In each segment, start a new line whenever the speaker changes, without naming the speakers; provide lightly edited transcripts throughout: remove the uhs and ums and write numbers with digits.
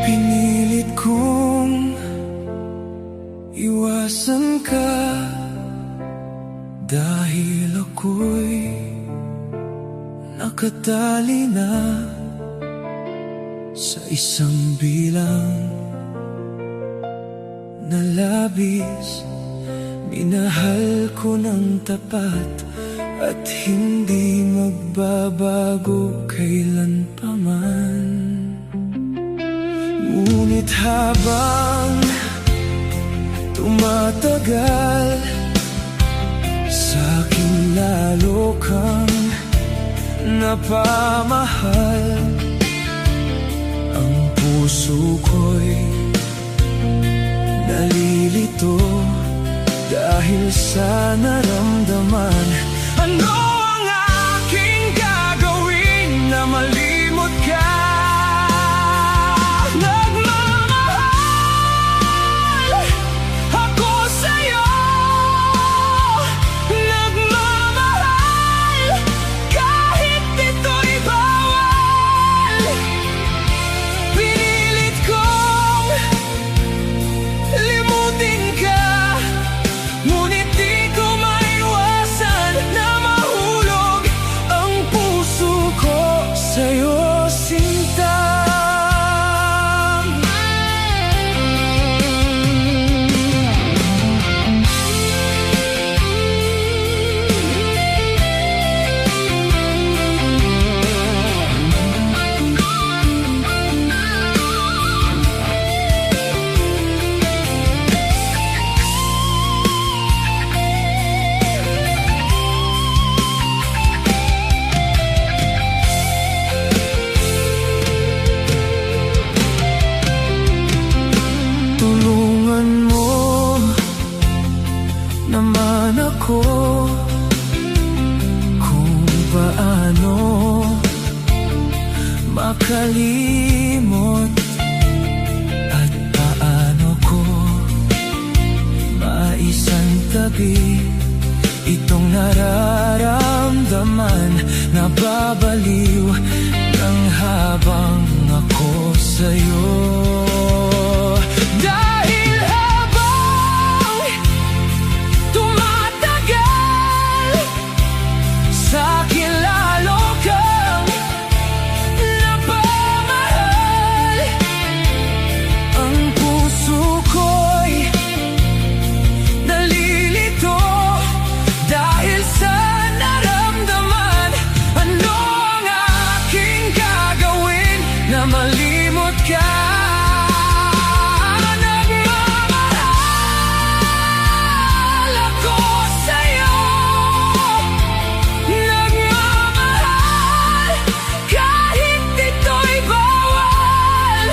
Pinilit kong iwasan ka dahil ako'y nakatali na sa isang bilang na labis. Minahal ko ng tapat at hindi magbabago kailanpaman. Ngunit habang tumatagal, sa'kin lalo kang napamahal. Ang puso ko'y nalilito dahil sa naramdaman. Ano ang aking gagawin na malimot ka? Naman ako kung paano makalimot at paano ko maisantabi itong nararamdaman. Nababaliw ng habang ako sa'yo. Malimot ka, nagmamahal ako sa'yo, nagmamahal kahit ito'y bawal.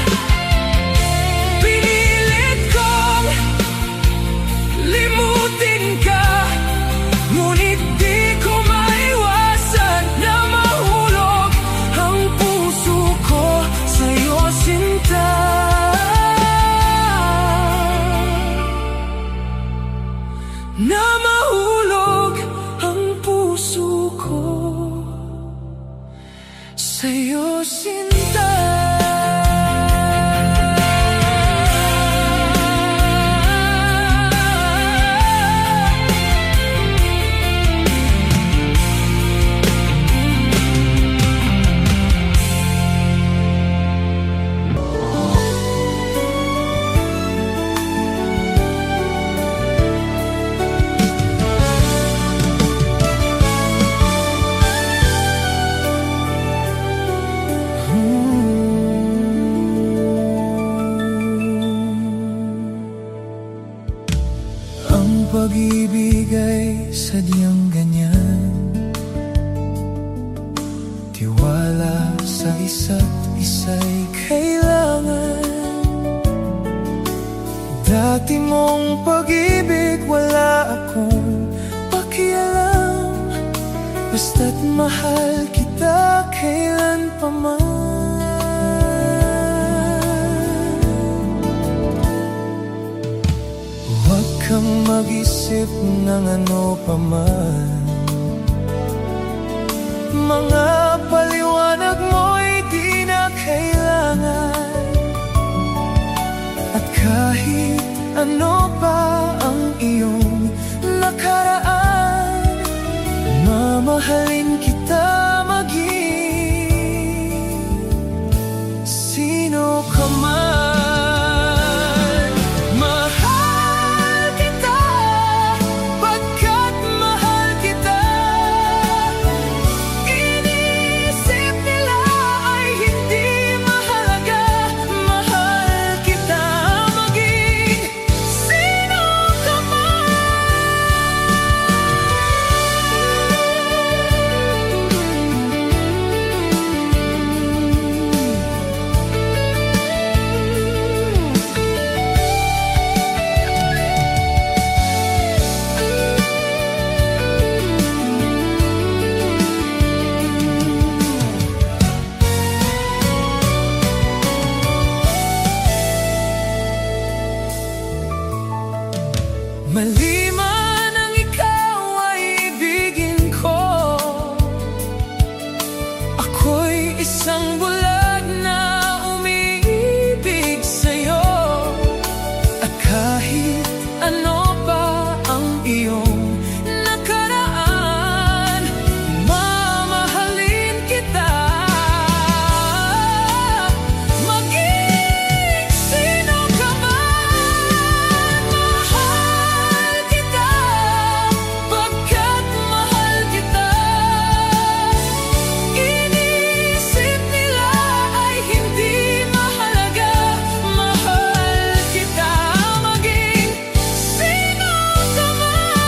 Pinilit kong limutin ka, ngunit di ko maiwasan na mahulog ang puso ko sa'yo, sinta. Na mahulog ang puso ko sa'yo, sinta. Pag-ibig ay sadyang ganyan, tiwala sa isa't isa'y kailangan. Dati mong pag-ibig wala akong pakialam, basta't mahal kita kailan pa man. kang mag-isip ng ano pa man. Mga paliwanag mo'y di na kailangan. At kahit ano pa ang iyong nakaraan, mamahalin kita maging sino ka man. Mali man ang ikaw ay ibigin ko, ako'y isang bulag na umiibig sa'yo. At kahit ano pa ang iyong nakaraan, mamahalin kita maging sino ka man. Mahal kita pagkat mahal kita. Inisip nila ay hindi mahalaga. Mahal kita maging sino ka man.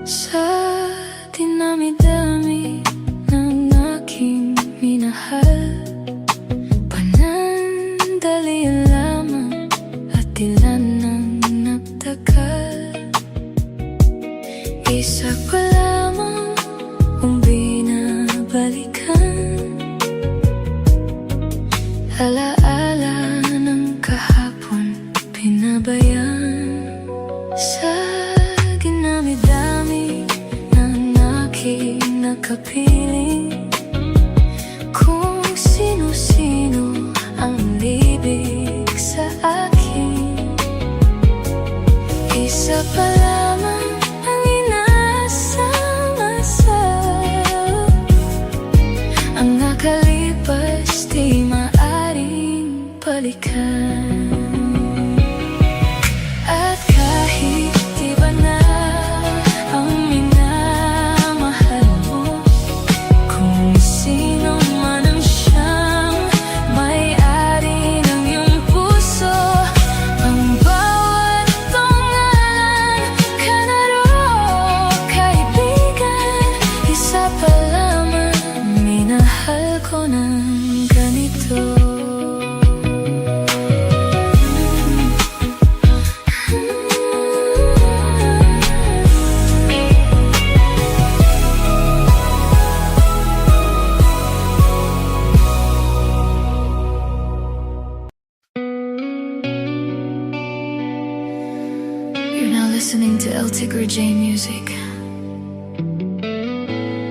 Sa dinami-dami ng aking minahal, panandali lamang at ilan nang nagtagal. Isa pa lamang ang binabalikan, alaala ng kahapon pinabayaan. Sa ginami-dami ng aking nakapiling, kung sino-sino ang libig sa akin, isa pa lamang ang inasal-asal. Ang nakalipas di maaring balikan. At kahit iba na ang minamahal mo, kung sino man ang siyang may-ari ng iyong puso, ang bawat tungalan ka na roon, kaibigan. Isa pa lamang minahal ko ng ganito. You're now listening to El Tigre J Music,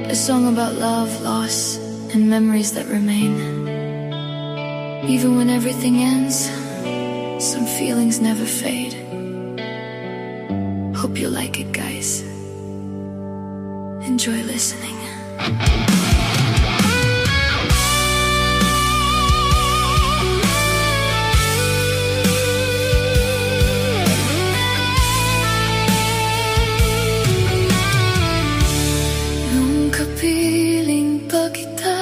a song about love, loss, and memories that remain. Even when everything ends, some feelings never fade. Hope you like it, guys. Enjoy listening. Nung kapiling pa kita,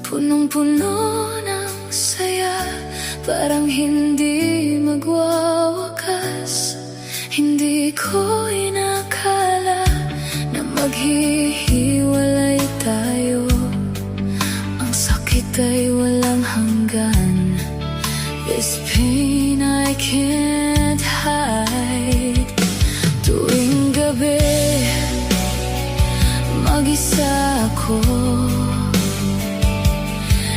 punong-puno ng saya, parang hindi magwawakas. Hindi ko inakala na maghihiwalay tayo. Ang sakit ay walang hanggan. This pain I can't hide. Tuwing gabi, mag-isa ako.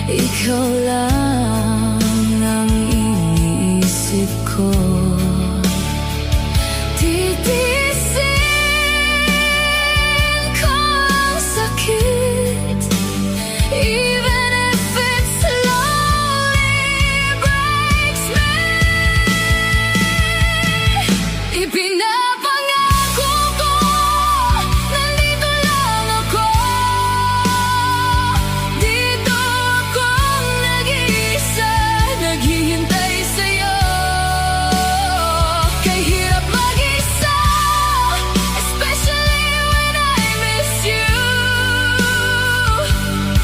Ikaw lang ang iniisip ko. Titiisin ko ang sakit, even if it slowly breaks me. Ipinapangako ko, nandito lang ako. Dito akong nag-iisa, naghihintay sa'yo. Kay hirap mag-isa, especially when I miss you.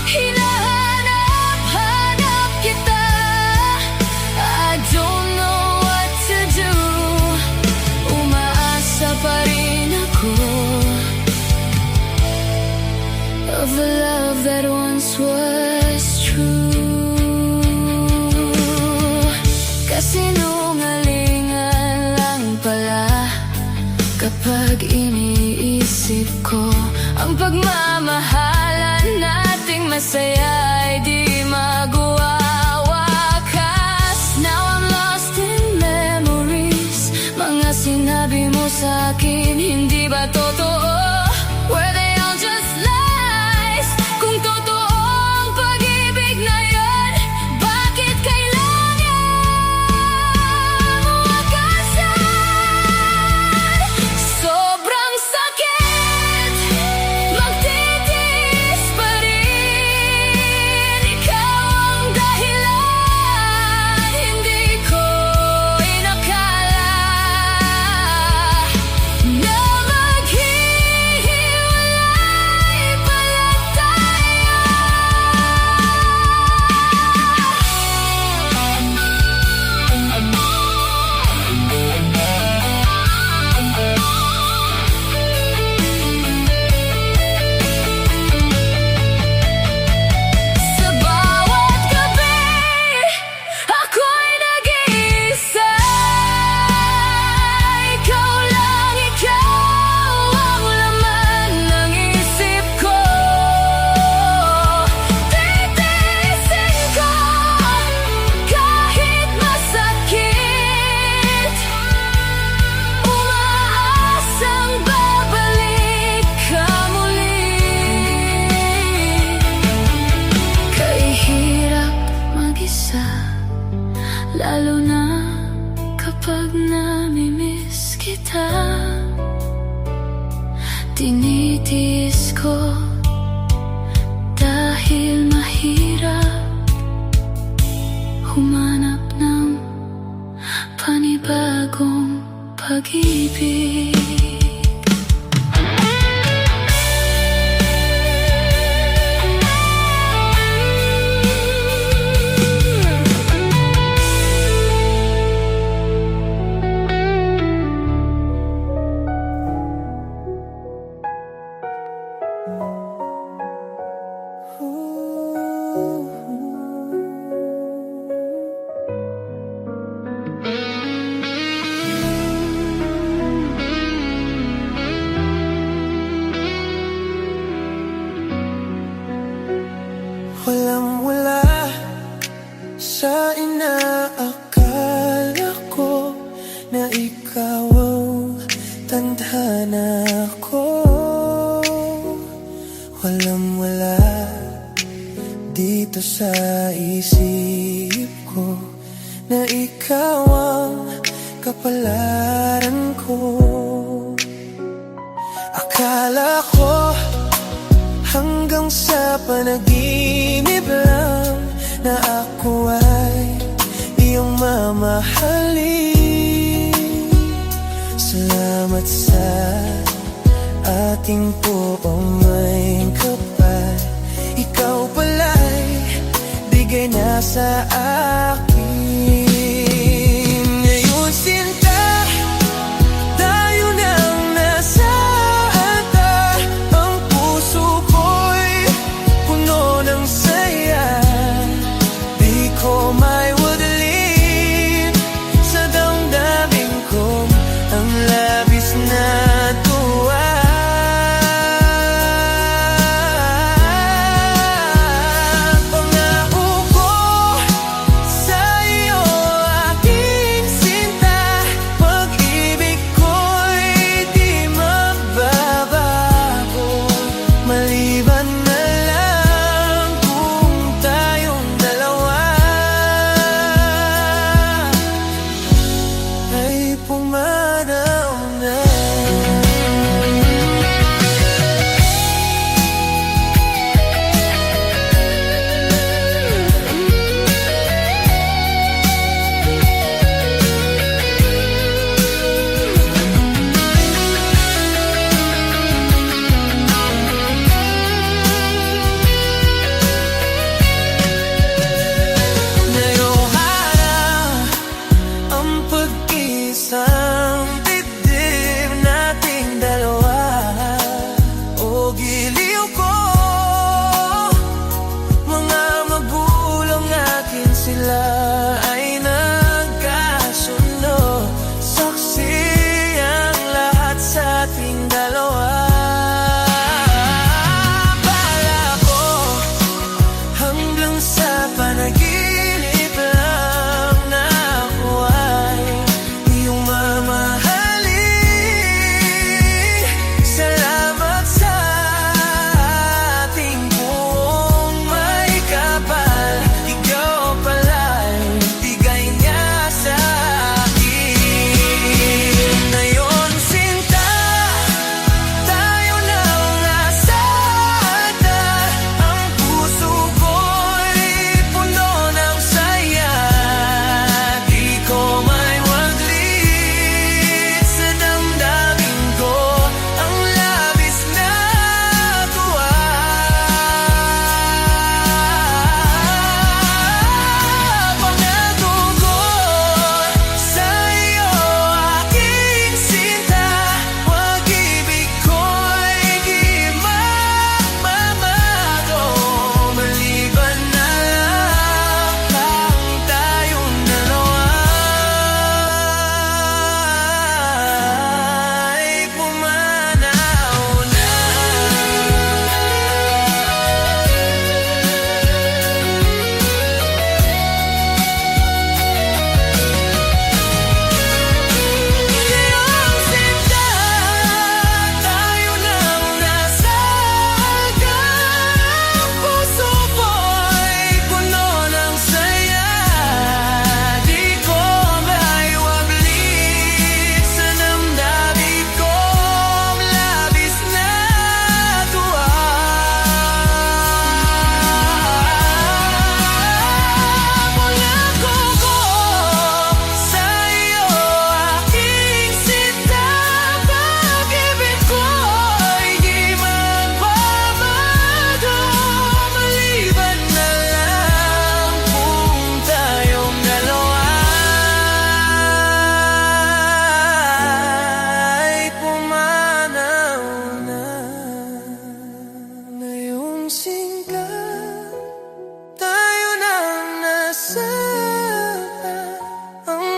Hinahanap-hanap kita, I don't know what to do. Umaasa pa rin ako of a love that once was true. Kasinungalingan lang pala kapag iniisip ko ang pagmamahalan nating masaya ay di magwawakas. Now I'm lost in memories. Mga sinabi mo sa'kin, hindi ba totoo? Were they all just lies? Kung totoo ang pag-ibig na yun, bakit kailangan wakasan? Sobrang sakit, magtitiis pa rin. Ikaw ang dahilan, hindi ko inakala na maghihiwalay pala tayo. Sa bawat gabi, ako'y nag-iisa. Ikaw lang, ikaw ang laman ng isip ko. Titiisin ko kahit masakit. Umaasang babalik ka muli. Kay hirap mag-isa, lalo na kapag namimiss kita. Tinitiis ko dahil mahirap humanap ng panibagong pag-ibig.
Walang-wala sa inaakala ko na ikaw ang tadhana ko. Walang-wala dito sa isip ko na ikaw ang kapalaran ko. Akala ko hanggang sa panaginip lang na ako ay iyong mamahalin. Salamat sa ating puong may kapal. Ikaw pala'y bigay na sa akin. Ngayon sinta, tayo nang nasa altar. Ang puso ko'y puno ng saya. Di ko may wadalin sa damdamin ko ang labis na tuwa.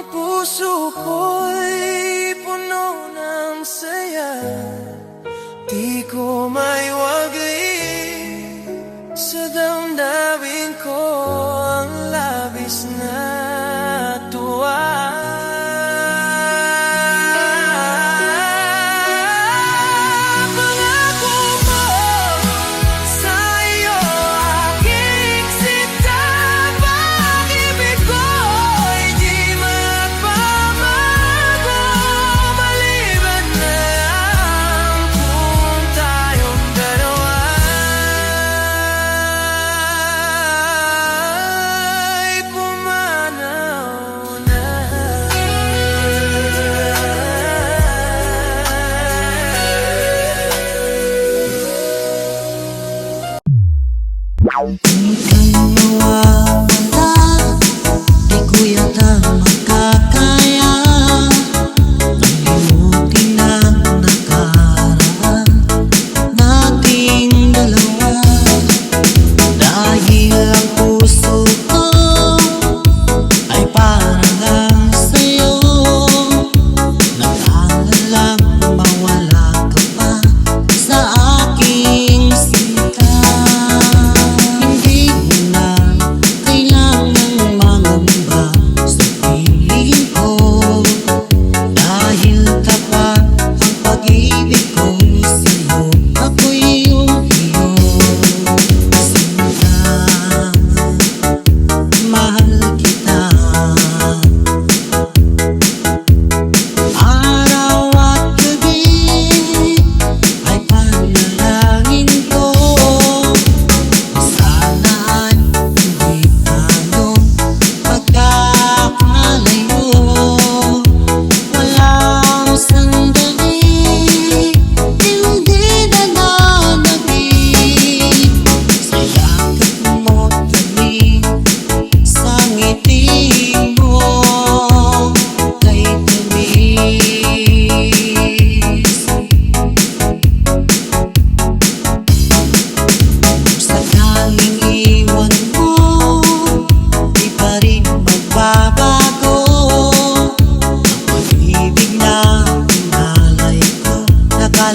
Puso ko'y puno ng saya. Di ko may wagli sa damdamin ko ang labis na tuwa.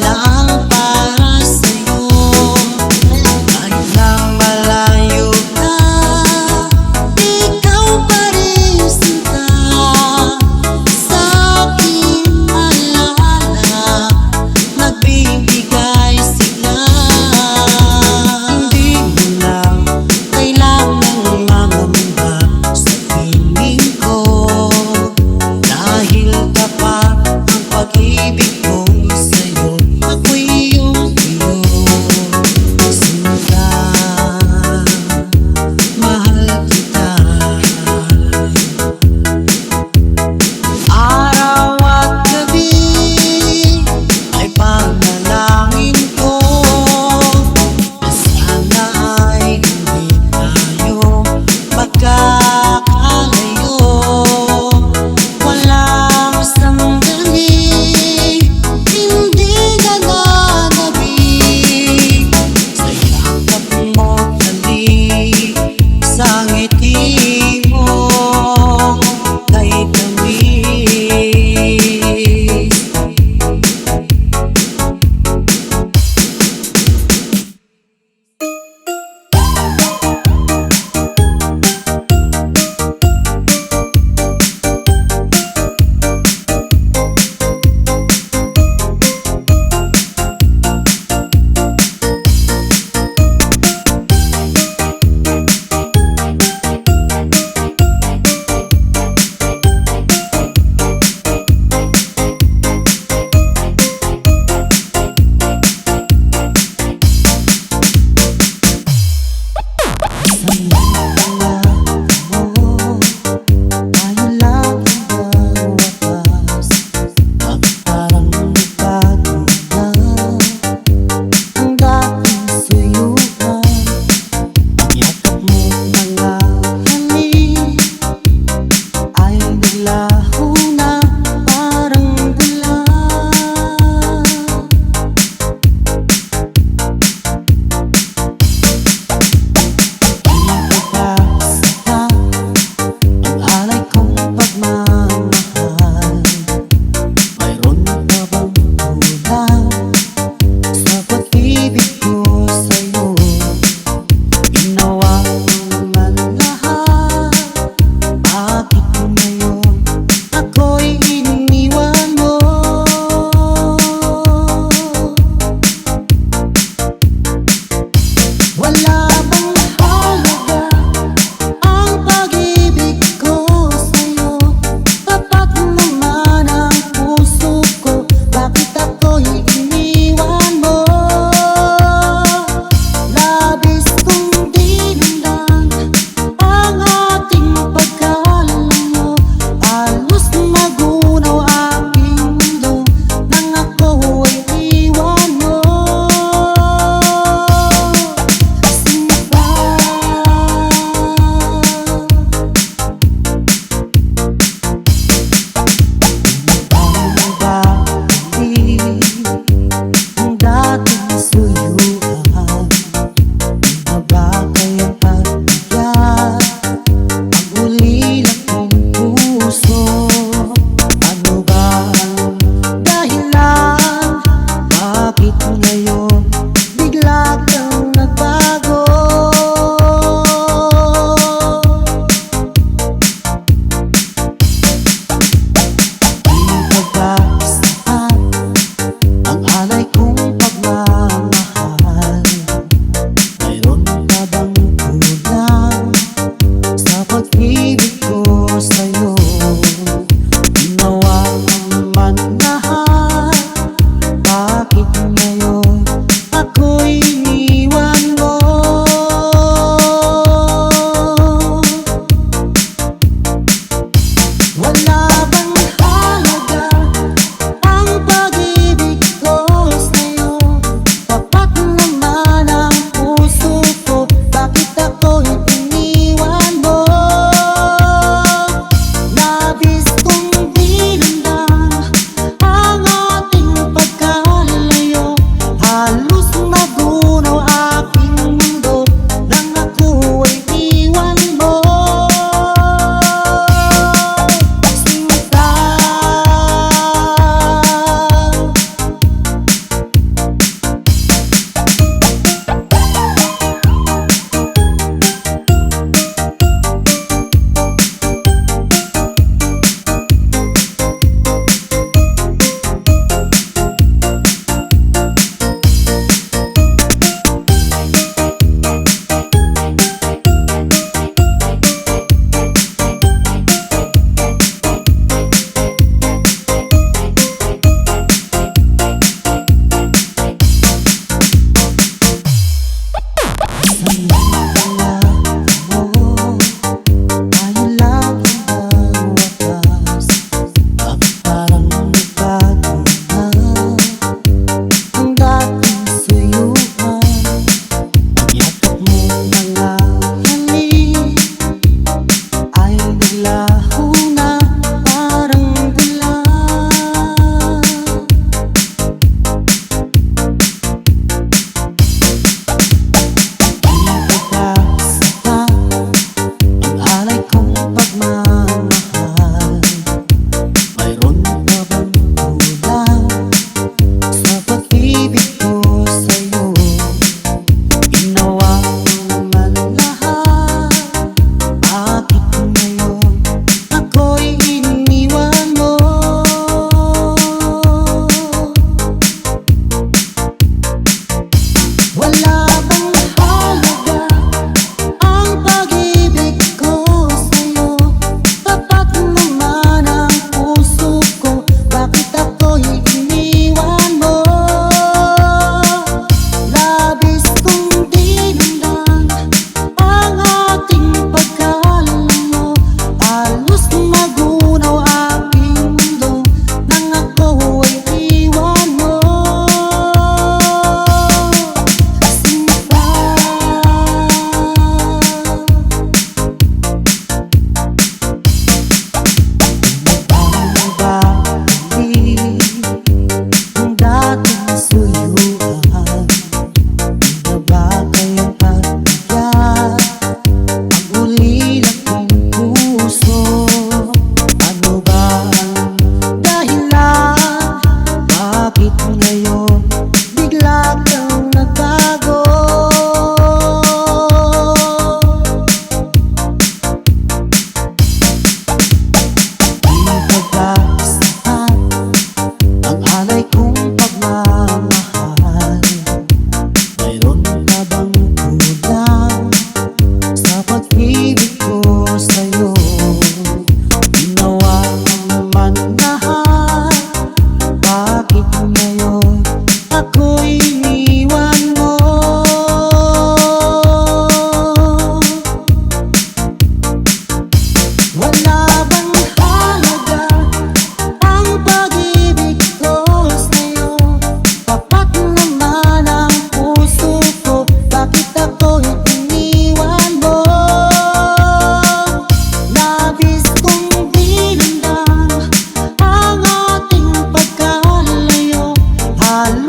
lang para sa'yo. Kahit na malayo ka, ikaw pa rin sinta sa aking alaala. Nagbibigay sila. Hindi mo na kailangang mangamba sa piling ko, dahil tapat ang pag-ibig ko sa'yo. Ako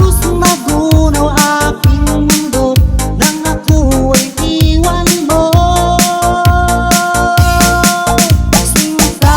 Halos magunaw aking mundo nang ako ay iwan mo. Sinta,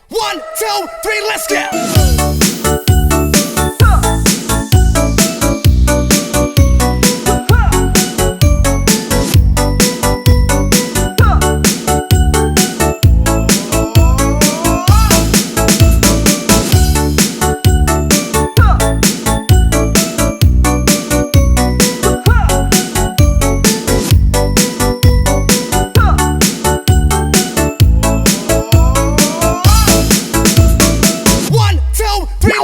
1, 2, 3, let's go! One, two, three.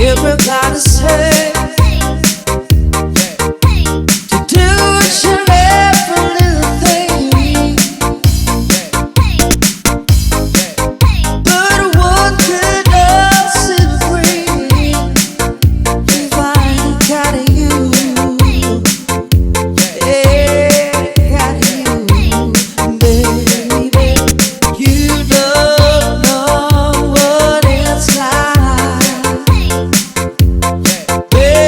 ever gotta say to do each and every little thing. But what could else it bring if I ain't got you? Yeah, got you, baby. You don't know what it's like. Baby,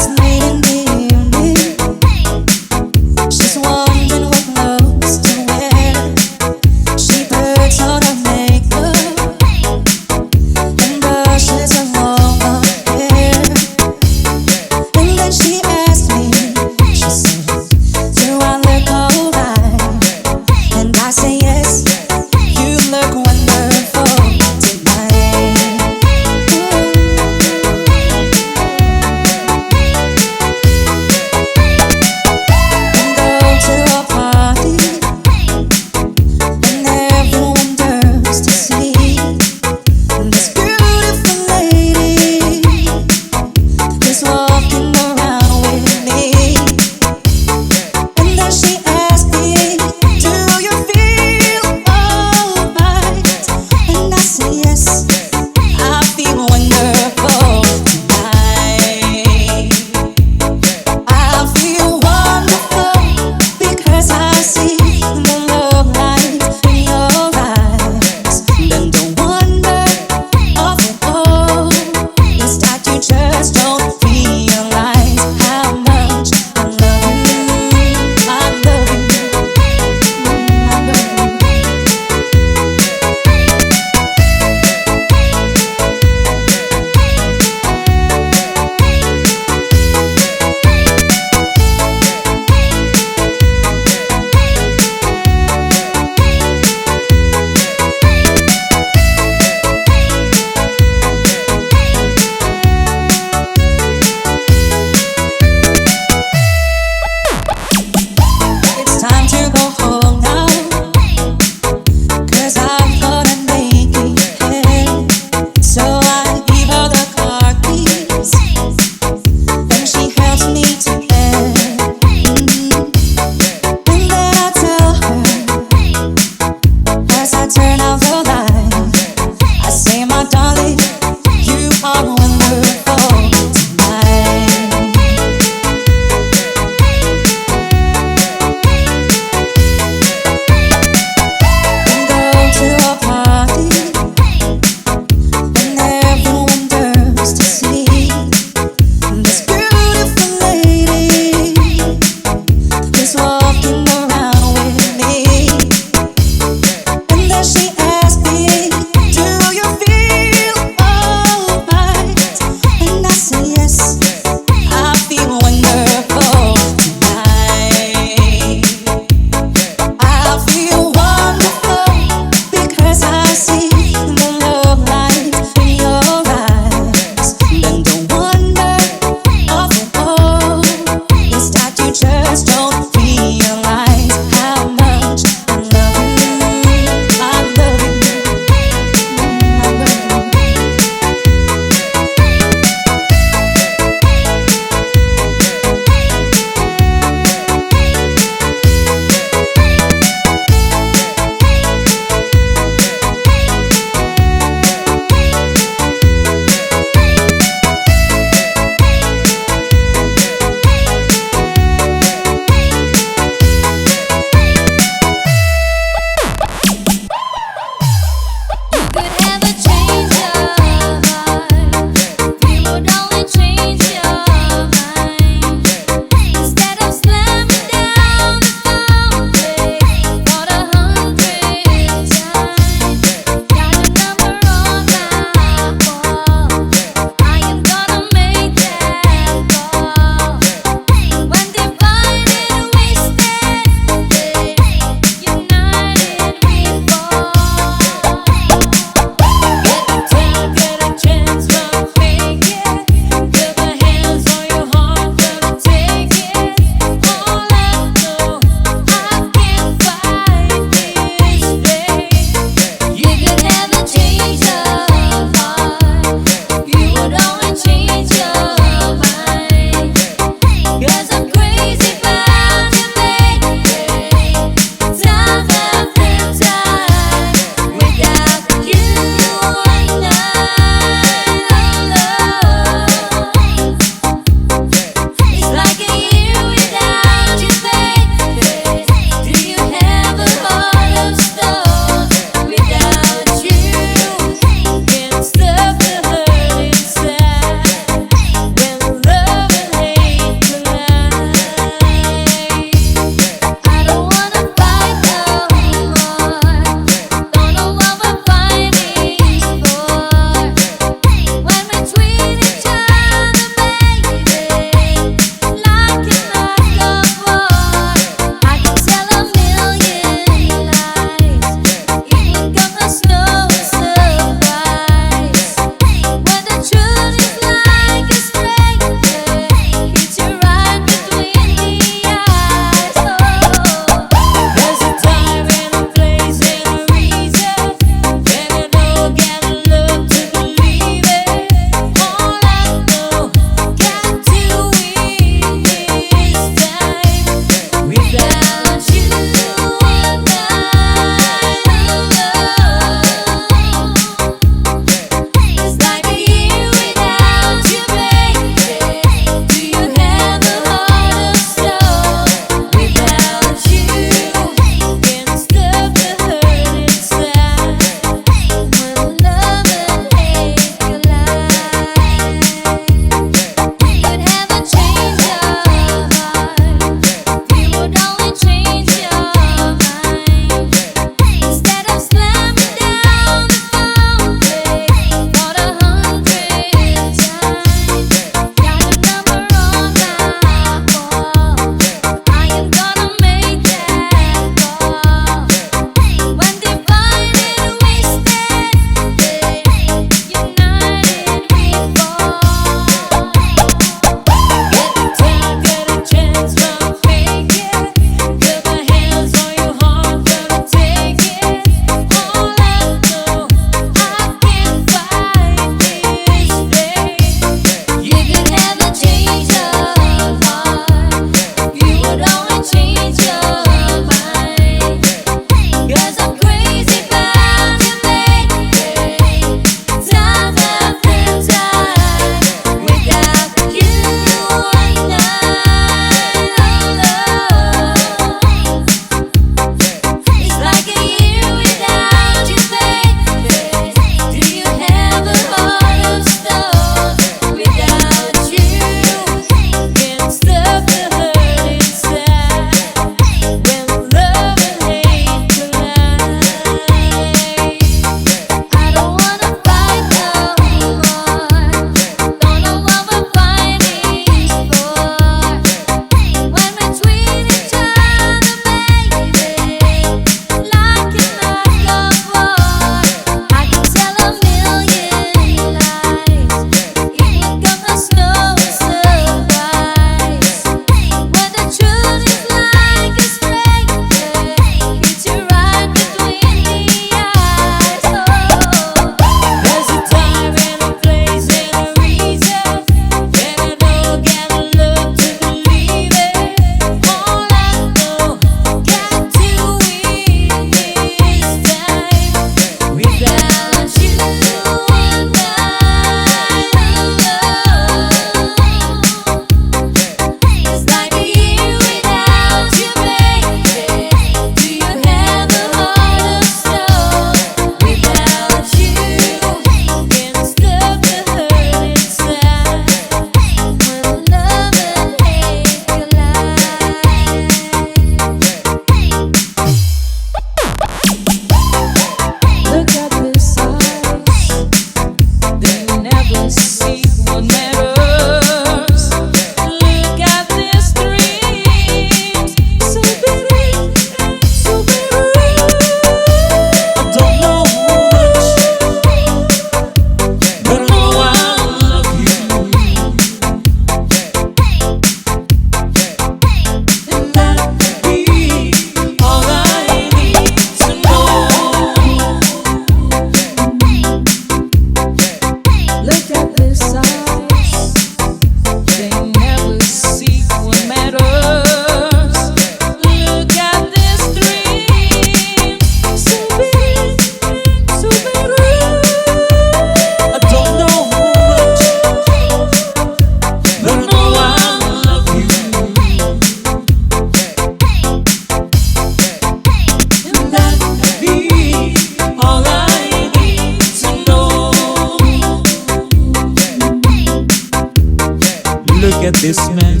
at this man,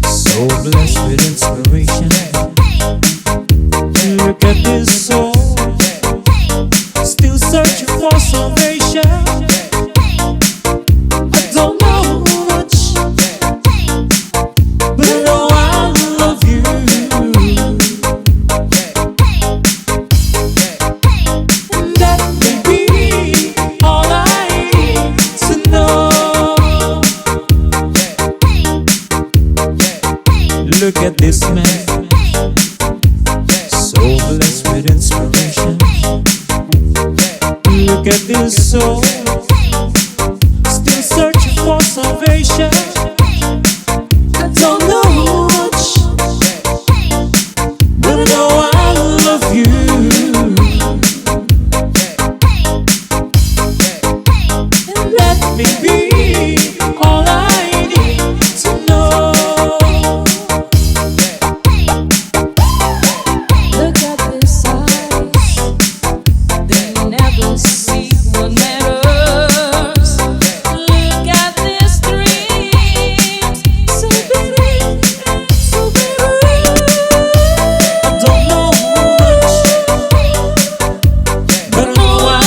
so blessed with inspiration. Look at this soul, still searching for salvation. I don't know much, but I know I love you. And that may be all I need to know. Look at this man, so blessed with inspiration. Look at this soul, still searching for salvation. I don't know much, but I know I love you. And that may be all I need to know.
Look at this eyes, they never see what matters. Look at this dreams, so bitter, so bitter.
I don't know much, but I know I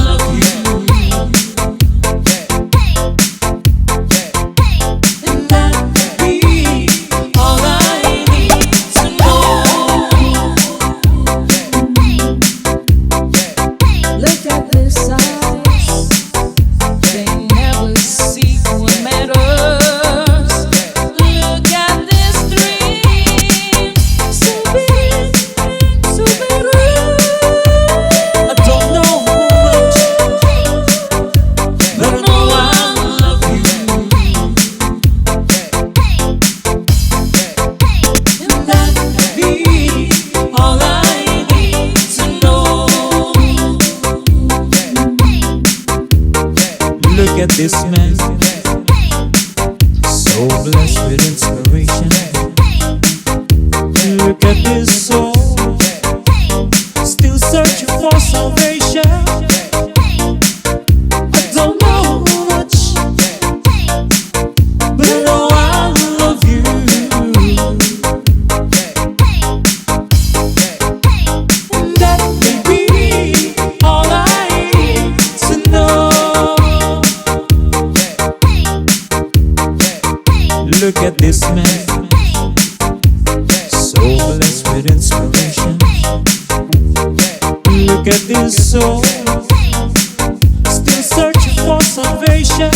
love you. And that may be all I need to know.
Look at this eyes, they never see what matters. Look at this dream, so big, so bitter.
I don't know much, but I know I love you. And that may be all I need to know. Look at this man, so blessed with inspiration. Look at this soul, still searching for salvation. I don't know much, but I know I love you. And that may be all I need to know. Look at this man, so blessed with inspiration. Look at this soul, still searching for salvation.